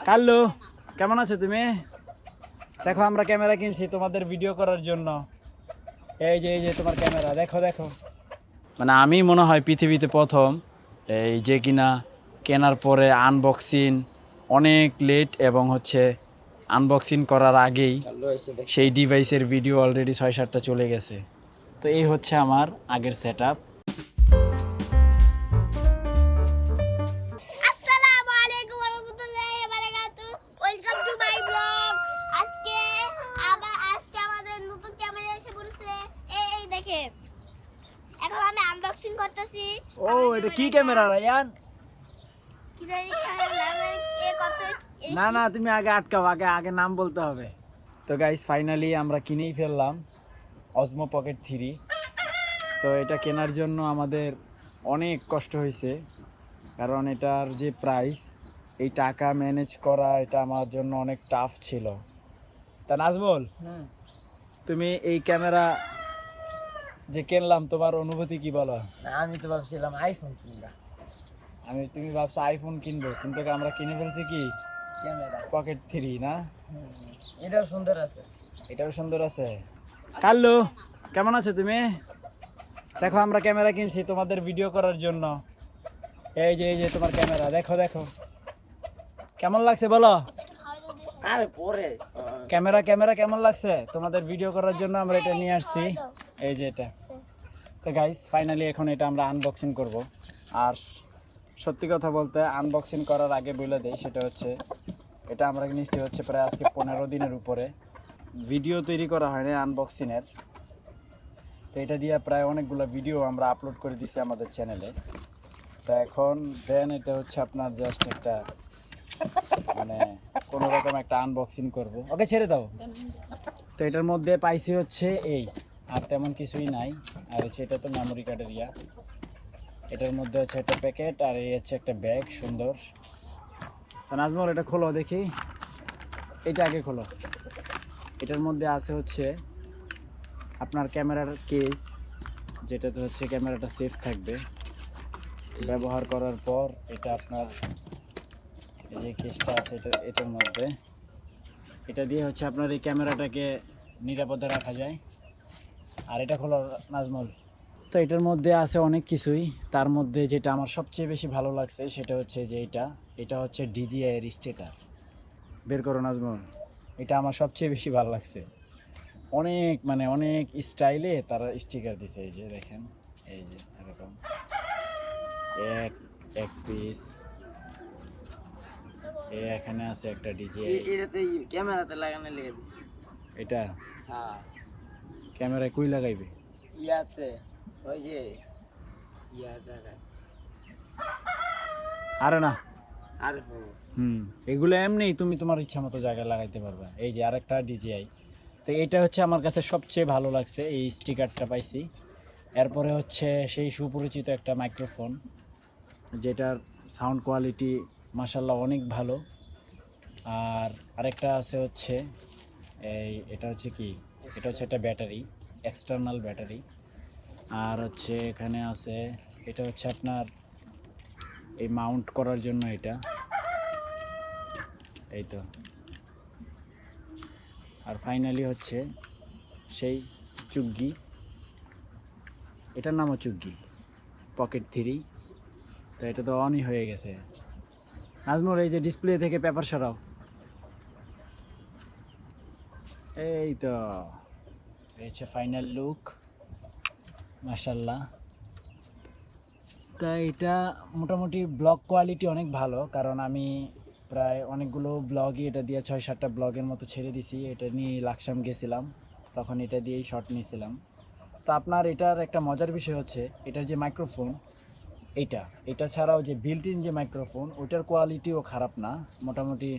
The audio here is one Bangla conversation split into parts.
কাল্লু, কেমন আছো তুমি? দেখো আমরা ক্যামেরা কিনছি তোমাদের ভিডিও করার জন্য। এই যে তোমার ক্যামেরা, দেখো দেখো। মানে আমি মনে হয় পৃথিবীতে প্রথম এই যে কিনা কেনার পরে আনবক্সিং অনেক লেট এবং হচ্ছে আনবক্সিং করার আগেই সেই ডিভাইসের ভিডিও অলরেডি 6-7টা চলে গেছে। তো এই হচ্ছে আমার আগের সেট আপ। আসসালামু আলাইকুম ওয়া রাহমাতুল্লাহি ওয়া বারাকাতুহু। Welcome to my blog. আজকে আমাদের নতুন ক্যামেরা এসে পড়েছে। এই দেখেন। এখন আমি আনবক্সিং করতেছি। ও এটা কি ক্যামেরা রায়ান? কি জানি খেলার এ কত না না, তুমি আগে আটকাও, আগে নাম বলতে হবে। তো গাইস ফাইনালি আমরা কিনেই ফেললাম অসমো পকেট 3। তো এটা কেনার জন্য আমাদের অনেক কষ্ট হয়েছে, কারণ এটার যে প্রাইস, এই টাকা ম্যানেজ করা এটা আমার জন্য অনেক টাফ ছিল। তা নাজমুল, তুমি এই ক্যামেরা যে কিনলাম তোমার অনুভূতি কি বলো? আমি তো ভাবছিলাম আইফোন কিনবা। তুমি ভাবছো আইফোন কিনবো, কিন্তু আমরা কিনে ফেলছি কি ক্যামেরা পকেট 3 না? এটাও সুন্দর আছে। এটাও সুন্দর আছে। কাল্লু, কেমন আছো তুমি? দেখো আমরা ক্যামেরা কিনছি তোমাদের ভিডিও করার জন্য। এই যে তোমার ক্যামেরা, দেখো দেখো। কেমন লাগছে বলো? আরে পরে ক্যামেরা ক্যামেরা কেমন লাগছে? তোমাদের ভিডিও করার জন্য আমরা এটা নিয়ে আসছি। এই যে এটা। তো গাইস ফাইনালি এখন এটা আমরা আনবক্সিং করব। আর সত্যি কথা বলতে আনবক্সিং করার আগে বলে দেই, সেটা হচ্ছে এটা আমরা নিচ্ছি হচ্ছে প্রায় আজকে 15 দিনের উপরে। ভিডিও তৈরি করা হয়নি আনবক্সিংয়ের। তো এটা দিয়ে প্রায় অনেকগুলো ভিডিও আমরা আপলোড করে দিছি আমাদের চ্যানেলে। তো এখন দেন এটা হচ্ছে আপনার জাস্ট একটা মানে কোনো রকম একটা আনবক্সিং করব। ওকে ছেড়ে দাও। তো এটার মধ্যে পাইছি হচ্ছে এই, আর তেমন কিছুই নাই। আর হচ্ছে এটা তো মেমোরি কার্ডের ইয়া। এটার মধ্যে হচ্ছে একটা প্যাকেট, আর এই হচ্ছে একটা ব্যাগ সুন্দর। তো নাজমুল এটা খোলো দেখি, এটা আগে খোলো। এটার মধ্যে আছে হচ্ছে আপনার ক্যামেরার কেস, যেটাতে হচ্ছে ক্যামেরাটা সেফ থাকবে ব্যবহার করার পর। এটা আপনার এই যে কেসটা আছে এটার মধ্যে, এটা দিয়ে হচ্ছে আপনার এই ক্যামেরাটাকে নিরাপদে রাখা যায়। আর এটা হলো নাজমুল। তো এটার মধ্যে আছে অনেক কিছুই, তার মধ্যে যেটা আমার সবচেয়ে বেশি ভালো লাগছে সেটা হচ্ছে যে এটা হচ্ছে DJI এর স্টিকার। বের করো নাজমুল। এটা আমার সবচেয়ে বেশি ভালো লাগছে। অনেক স্টাইলে তারা স্টিকার দিছে। এই যে দেখেন, এই যে এরকম এক পিস। এখানে আছে একটা DJI। এটাতে ক্যামেরাতে লাগানো লেগে দিছি। এটা হ্যাঁ ক্যামেরায় কই লাগাইবে? ইয়াতে ওই যে ইয়া জায়গায়। আরে না, আর এগুলো এমনি তুমি তোমার ইচ্ছা মতো জায়গায় লাগাইতে পারবে। এই যে আরেকটা DJI। তো এটা হচ্ছে আমার কাছে সবচেয়ে ভালো লাগছে, এই স্টিকারটা পাইছি। এরপরে হচ্ছে সেই সুপরিচিত একটা মাইক্রোফোন, যেটার সাউন্ড কোয়ালিটি মাশাল্লাহ অনেক ভালো। আর আরেকটা আছে হচ্ছে এটা হচ্ছে কি, এটা হচ্ছে একটা ব্যাটারি, এক্সটার্নাল ব্যাটারি। আর হচ্ছে এখানে আছে, এটা হচ্ছে আপনার এই মাউন্ট করার জন্য এটা, এই তো। আর ফাইনালি হচ্ছে সেই চুগ্গি, এটার নামও চুগ্গি পকেট 3। তো এটা তো অনই হয়ে গেছে। নাজমুল এই যে ডিসপ্লে থেকে পেপার সরাও। এই তো এই হচ্ছে ফাইনাল লুক, মাশাল্লাহ। তা এটা মোটামুটি ব্লগ কোয়ালিটি অনেক ভালো, কারণ আমি প্রায় অনেকগুলো ব্লগই এটা দিয়ে 6-7টা ব্লগের মতো ছেড়ে দিছি। এটা নিয়ে লাকসাম গেছিলাম, তখন এটা দিয়েই শর্ট নিয়েছিলাম। তো আপনার এটার একটা মজার বিষয় হচ্ছে এটার যে মাইক্রোফোন, এটা ছাড়াও যে বিল্ট ইন যে মাইক্রোফোন, ওইটার কোয়ালিটিও খারাপ না, মোটামুটি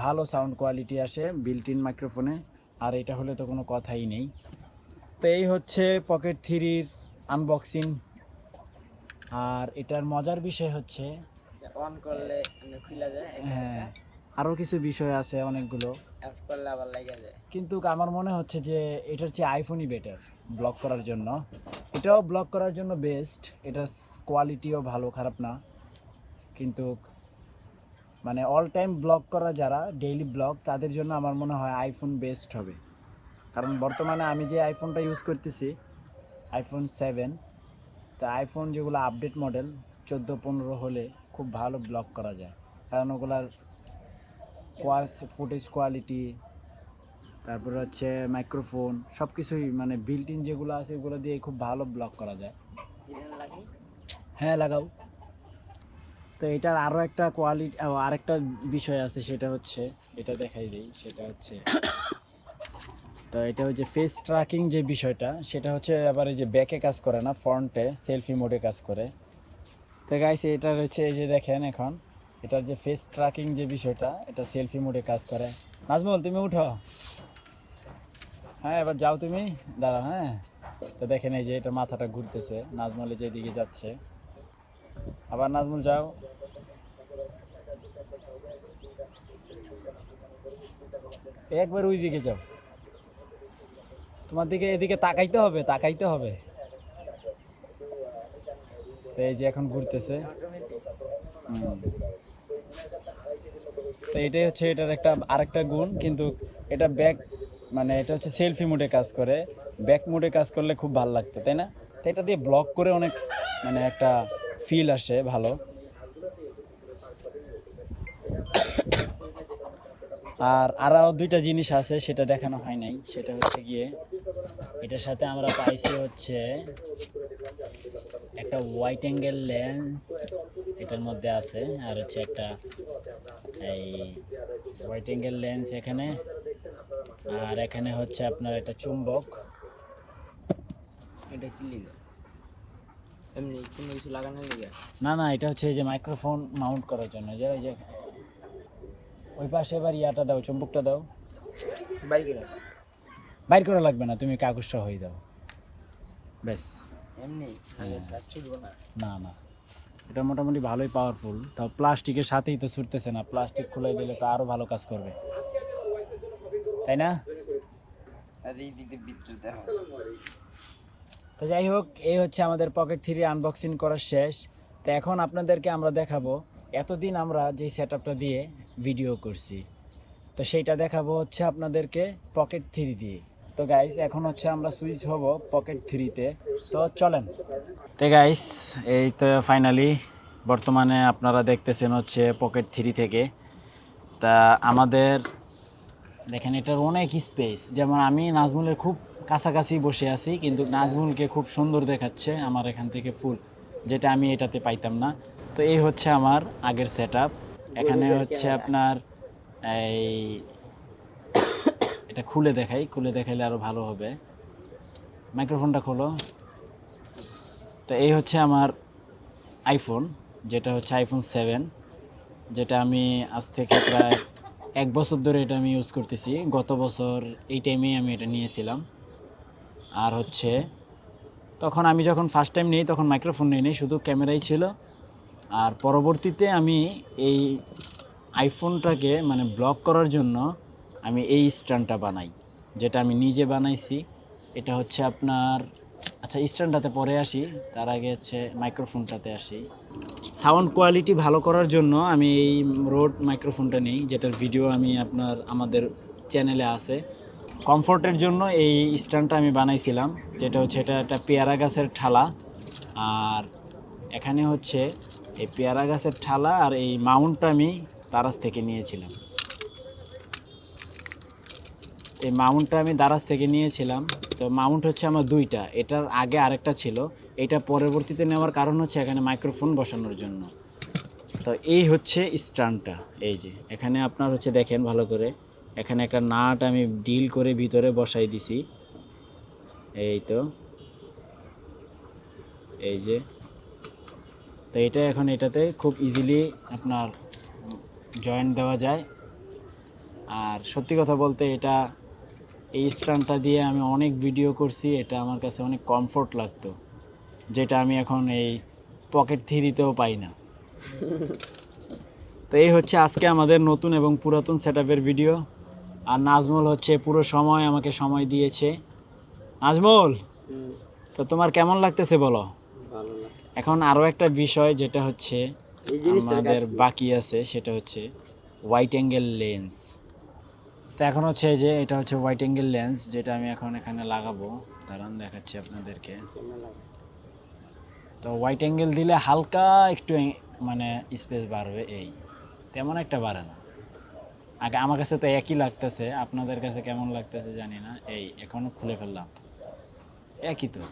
ভালো সাউন্ড কোয়ালিটি আসে বিল্ট ইন মাইক্রোফোনে। আর এটা হলে তো কোনো কথাই নেই। তো এই হচ্ছে পকেট 3-র আনবক্সিং। আর এটার মজার বিষয় হচ্ছে অন করলে খুলে যায়। হ্যাঁ, আরও কিছু বিষয় আছে অনেকগুলো, অফ করলে আবার লেগে যায়। কিন্তু আমার মনে হচ্ছে যে এটার চেয়ে আইফোনই বেটার ব্লগ করার জন্য। এটাও ব্লগ করার জন্য বেস্ট, এটার কোয়ালিটিও ভালো, খারাপ না। কিন্তু মানে অল টাইম ব্লগ করা যারা ডেইলি ব্লগ তাদের জন্য আমার মনে হয় আইফোন বেস্ট হবে। কারণ বর্তমানে আমি যে আইফোনটা ইউজ করতেছি আইফোন 7, তা আইফোন যেগুলো আপডেট মডেল 14-15 হলে খুব ভালো ব্লগ করা যায়। কারণ ওগুলার ফুটেজ কোয়ালিটি, তারপরে হচ্ছে মাইক্রোফোন সব কিছুই মানে বিল্ট ইন যেগুলো আছে ওগুলো দিয়ে খুব ভালো ব্লগ করা যায়। হ্যাঁ লাগাও। তো এটার আরও একটা কোয়ালিটি আরেকটা বিষয় আছে, সেটা হচ্ছে এটা দেখাই দিই। সেটা হচ্ছে তো এটা হচ্ছে ফেস ট্র্যাকিং যে বিষয়টা, সেটা হচ্ছে আবার এই যে ব্যাকে কাজ করে না, ফ্রন্টে সেলফি মোডে কাজ করে। তো গাইস এটা হচ্ছে এই যে দেখেন এখন এটার যে ফেস ট্র্যাকিং যে বিষয়টা, এটা সেলফি মোডে কাজ করে। নাজমুল তুমি উঠো, হ্যাঁ এবার যাও তুমি, দাঁড়াও। হ্যাঁ তো দেখেন এই যে এটা মাথাটা ঘুরতেছে, নাজমুল যেদিকে যাচ্ছে। আবার নাজমুল যাও। একবার ওই দিকে যাও, তোমার দিকে এদিকে তাকাইতে হবে, তাকাইতে হবে। তো এই যে এখন ঘুরতেছে। তো এটাই হচ্ছে এটার একটা আরেকটা গুণ, কিন্তু এটা ব্যাক মানে এটা হচ্ছে সেলফি মোডে কাজ করে, ব্যাক মোডে কাজ করলে খুব ভালো লাগতো, তাই না? তো এটা দিয়ে ব্লগ করে অনেক মানে একটা ফিল আসে ভালো। আর আরও দুইটা জিনিস আছে সেটা দেখানো হয় নাই, সেটা হচ্ছে গিয়ে এটার সাথে আমরা পাইছি হচ্ছে একটা ওয়াইড অ্যাঙ্গেল লেন্স এটার মধ্যে আছে, আর হচ্ছে একটা এই ওয়াইড অ্যাঙ্গেল লেন্স এখানে, আর এখানে হচ্ছে আপনার একটা চুম্বক। এটা কি লিগা? এমনি কোনো কিছু লাগানোর লিগা? না না, এটা হচ্ছে এই যে মাইক্রোফোন মাউন্ট করার জন্য, যে ওই যে ওই পাশে এবার ইয়াটা দাও, চুম্বকটা দাও। বাইর করা লাগবে না, তুমি কাগজ সহ হয়ে দাও ব্যাস। এমনি ছুটবো না? না না, এটা মোটামুটি ভালোই পাওয়ারফুল। তাও প্লাস্টিকের সাথেই তো ছুটতেছে না, প্লাস্টিক খুলে দিলে তো আরও ভালো কাজ করবে, তাই না? আর এই দিকে বিদ্যুৎ হয়। তো যাই হোক, এই হচ্ছে আমাদের পকেট 3 আনবক্সিং করা শেষ। তো এখন আপনাদেরকে আমরা দেখাবো এতদিন আমরা যেই সেটআপটা দিয়ে ভিডিও করছি, তো সেইটা দেখাবো হচ্ছে আপনাদেরকে পকেট 3 দিয়ে। তো গাইস এখন হচ্ছে আমরা সুইচ হব পকেট 3-তে, তো চলেন। তো গাইস এই তো ফাইনালি বর্তমানে আপনারা দেখতেছেন হচ্ছে পকেট 3 থেকে। তা আমাদের দেখেন এটার অনেক স্পেস, যেমন আমি নাজমুলের খুব কাছাকাছি বসে আছি, কিন্তু নাজমুলকে খুব সুন্দর দেখাচ্ছে আমার এখান থেকে ফুল, যেটা আমি এটাতে পাইতাম না। তো এই হচ্ছে আমার আগের সেটআপ। এখানে হচ্ছে আপনার এই এটা খুলে দেখাইলে আরও ভালো হবে। মাইক্রোফোনটা খোলো। তো এই হচ্ছে আমার আইফোন, যেটা হচ্ছে আইফোন 7, যেটা আমি আজ থেকে প্রায় 1 বছর ধরে এটা আমি ইউজ করতেছি। গত বছর এই টাইমেই আমি এটা নিয়েছিলাম। আর হচ্ছে তখন আমি যখন ফার্স্ট টাইম নিই তখন মাইক্রোফোন নিই, শুধু ক্যামেরাই ছিল। আর পরবর্তীতে আমি এই আইফোনটাকে মানে ব্লগ করার জন্য আমি এই স্ট্যান্ডটা বানাই, যেটা আমি নিজে বানাইছি। এটা হচ্ছে আপনার, আচ্ছা স্ট্যান্ডটাতে পরে আসি, তার আগে হচ্ছে মাইক্রোফোনটাতে আসি। সাউন্ড কোয়ালিটি ভালো করার জন্য আমি এই রোড মাইক্রোফোনটা নিই, যেটার ভিডিও আমি আমাদের চ্যানেলে আছে। কমফোর্টের জন্য এই স্ট্যান্ডটা আমি বানাইছিলাম, যেটা হচ্ছে এটা একটা পেয়ারা গাছের ঠালা। আর এখানে হচ্ছে এই পেয়ারা গাছের ঠালা আর এই মাউন্টটা আমি দারাজ থেকে নিয়েছিলাম। এই মাউন্টটা আমি দারাজ থেকে নিয়েছিলাম। তো মাউন্ট হচ্ছে আমার 2টা, এটার আগে আরেকটা ছিল, এটা পরবর্তীতে নেওয়ার কারণ হচ্ছে এখানে মাইক্রোফোন বসানোর জন্য। তো এই হচ্ছে স্ট্যান্ডটা, এই যে এখানে আপনার হচ্ছে দেখেন ভালো করে, এখানে একটা নাট আমি ডিল করে ভিতরে বসাই দিছি। এই তো এই যে, তো এটা এখন এটাতে খুব ইজিলি আপনার জয়েন্ট দেওয়া যায়। আর সত্যি কথা বলতে এটা এই স্ট্যান্ডটা দিয়ে আমি অনেক ভিডিও করছি, এটা আমার কাছে অনেক কমফোর্ট লাগতো, যেটা আমি এখন এই পকেট 3-তেও পাই না। তো এই হচ্ছে আজকে আমাদের নতুন এবং পুরাতন সেটআপের ভিডিও। আর নাজমুল হচ্ছে পুরো সময় আমাকে সময় দিয়েছে। নাজমুল, তো তোমার কেমন লাগতেছে বলো? ভালো না। এখন আরও একটা বিষয়, যেটা হচ্ছে এই জিনিসটার আমাদের কাজ কি? বাকি আছে, সেটা হচ্ছে হোয়াইট অ্যাঙ্গেল লেন্স। তো এখন হচ্ছে এই যে এটা হচ্ছে হোয়াইট অ্যাঙ্গেল লেন্স, যেটা আমি এখন এখানে লাগাবো। দাঁড়ান দেখাচ্ছি আপনাদেরকে। কেমন লাগে? তো হোয়াইট অ্যাঙ্গেল দিলে হালকা একটু মানে স্পেস বাড়বে, এই তেমন একটা বাড়ে না। আগে আমার কাছে তো একই লাগতেছে, আপনাদের কাছে কেমন লাগতেছে জানি না। এই এখনো খুলে ফেললাম, একই তো।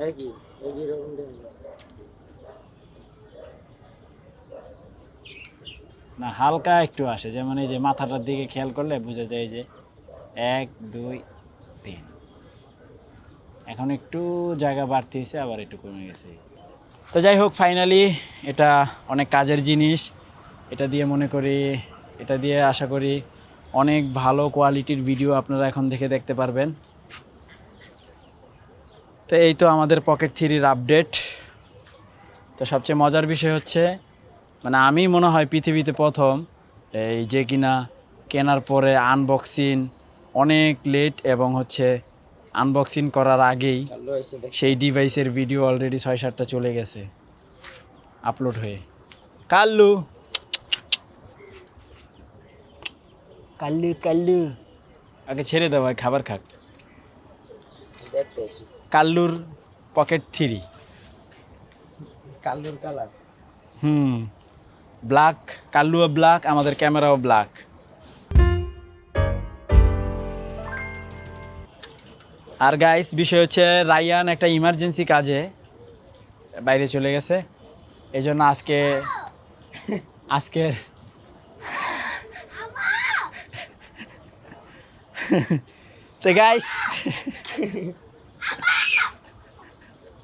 একই একই রকম দেখা যায়। না হালকা একটু আসে, যেমন এই যে মাথাটার দিকে খেয়াল করলে বোঝা যায় যে 1 2 3। এখন একটু জায়গা বাড়তি হয়েছে, আবার একটু কমে গেছে। তো যাই হোক, ফাইনালি এটা অনেক কাজের জিনিস। এটা দিয়ে মনে করি, এটা দিয়ে আশা করি অনেক ভালো কোয়ালিটির ভিডিও আপনারা এখন দেখে দেখতে পারবেন। তো এই তো আমাদের পকেট থ্রির আপডেট। তো সবচেয়ে মজার বিষয় হচ্ছে, মানে আমি মনে হয় পৃথিবীতে প্রথম এই যে কিনা কেনার পরে আনবক্সিং অনেক লেট, এবং হচ্ছে আনবক্সিং করার আগেই কালো এসে দেখ। সেই ডিভাইসের ভিডিও অলরেডি 6-7টা চলে গেছে আপলোড হয়ে। কাল্লু কাল্লু কাল্লু আগে ছেড়ে দেওয়া, খাবার খাক। দেখতে এসি কাল্লুর পকেট থ্রি। কালোর কালার। ব্ল্যাক, কাল্লুও ব্ল্যাক, আমাদের ক্যামেরাও ব্ল্যাক। আর গাইস বিষয় হচ্ছে, রায়ান একটা ইমার্জেন্সি কাজে বাইরে চলে গেছে, এই জন্য আজকে তো গাইস